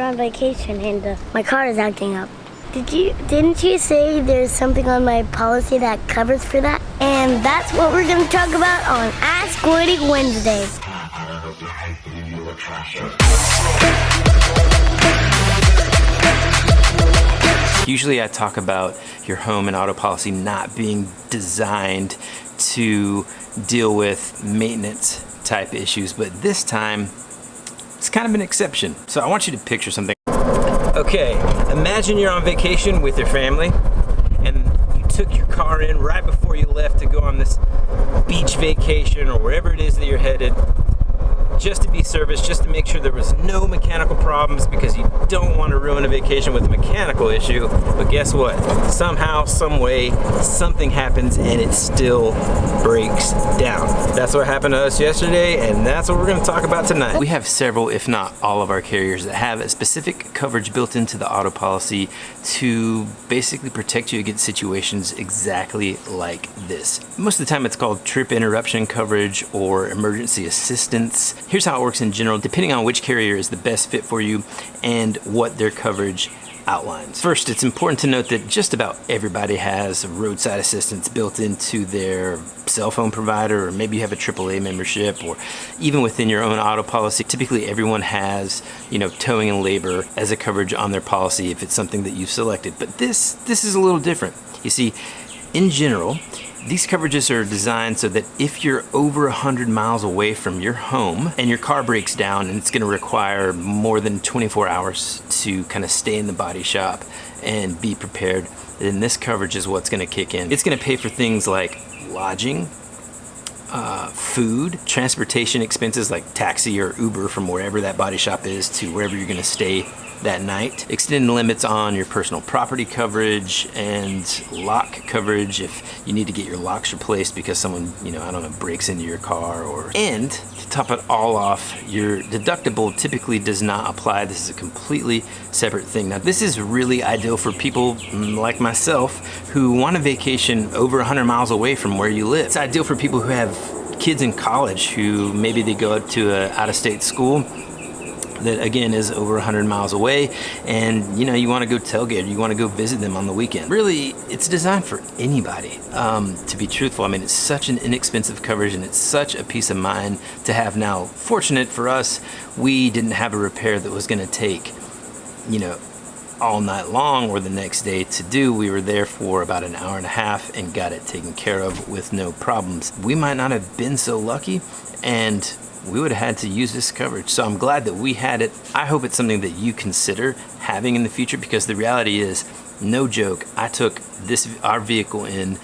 on vacation and my car is acting up. Didn't you say there's something on my policy that covers for that? And that's what we're going to talk about on Ask Woody Wednesday. Usually I talk about your home and auto policy not being designed to deal with maintenance type issues, but this time it's kind of an exception. So I want you to picture something. Okay, imagine you're on vacation with your family and you took your car in right before you left to go on this beach vacation or wherever it is that you're headed, just to be serviced, just to make sure there was no mechanical problems, because you don't want to ruin a vacation with a mechanical issue. But guess what? Somehow, some way, something happens and it still breaks down. That's what happened to us yesterday, and that's what we're going to talk about tonight. We have several, if not all of our carriers that have a specific coverage built into the auto policy to basically protect you against situations exactly like this. Most of the time it's called trip interruption coverage or emergency assistance. Here's how it works in general, depending on which carrier is the best fit for you and what their coverage outlines. First, it's important to note that just about everybody has roadside assistance built into their cell phone provider, or maybe you have a AAA membership, or even within your own auto policy. Typically everyone has, towing and labor as a coverage on their policy if it's something that you've selected. But this is a little different. You see, in general, these coverages are designed so that if you're over 100 miles away from your home and your car breaks down and it's going to require more than 24 hours to kind of stay in the body shop and be prepared, then this coverage is what's going to kick in. It's going to pay for things like lodging, food, transportation expenses like taxi or Uber from wherever that body shop is to wherever you're going to stay that night, extended limits on your personal property coverage and lock coverage if you need to get your locks replaced because someone, breaks into your car, and to top it all off, your deductible typically does not apply. This is a completely separate thing. Now, this is really ideal for people like myself who want a vacation over 100 miles away from where you live. It's ideal for people who have kids in college who maybe they go to an out-of-state school that again is over 100 miles away, and you want to go tailgate, you want to go visit them on the weekend. Really, it's designed for anybody. To be truthful, I mean, it's such an inexpensive coverage and it's such a peace of mind to have. Now, fortunate for us, we didn't have a repair that was going to take all night long or the next day to do. We were there for about an hour and a half and got it taken care of with no problems. We might not have been so lucky, and we would have had to use this coverage. So I'm glad that we had it. I hope it's something that you consider having in the future, because the reality is, no joke, I took our vehicle in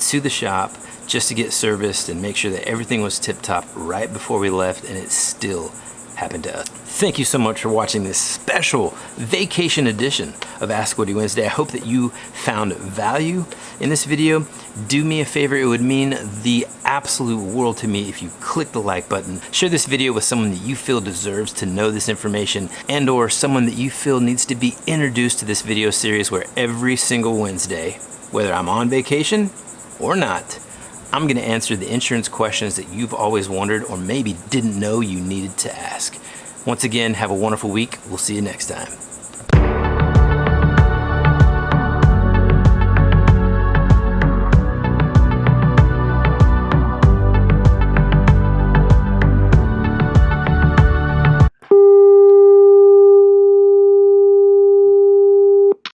to the shop just to get serviced and make sure that everything was tip-top right before we left, and it still happened to us. Thank you so much for watching this special vacation edition of Ask Woody Wednesday. I hope that you found value in this video. Do me a favor, it would mean the absolute world to me if you click the like button. Share this video with someone that you feel deserves to know this information, and or someone that you feel needs to be introduced to this video series, where every single Wednesday, whether I'm on vacation or not, I'm going to answer the insurance questions that you've always wondered or maybe didn't know you needed to ask. Once again, have a wonderful week. We'll see you next time.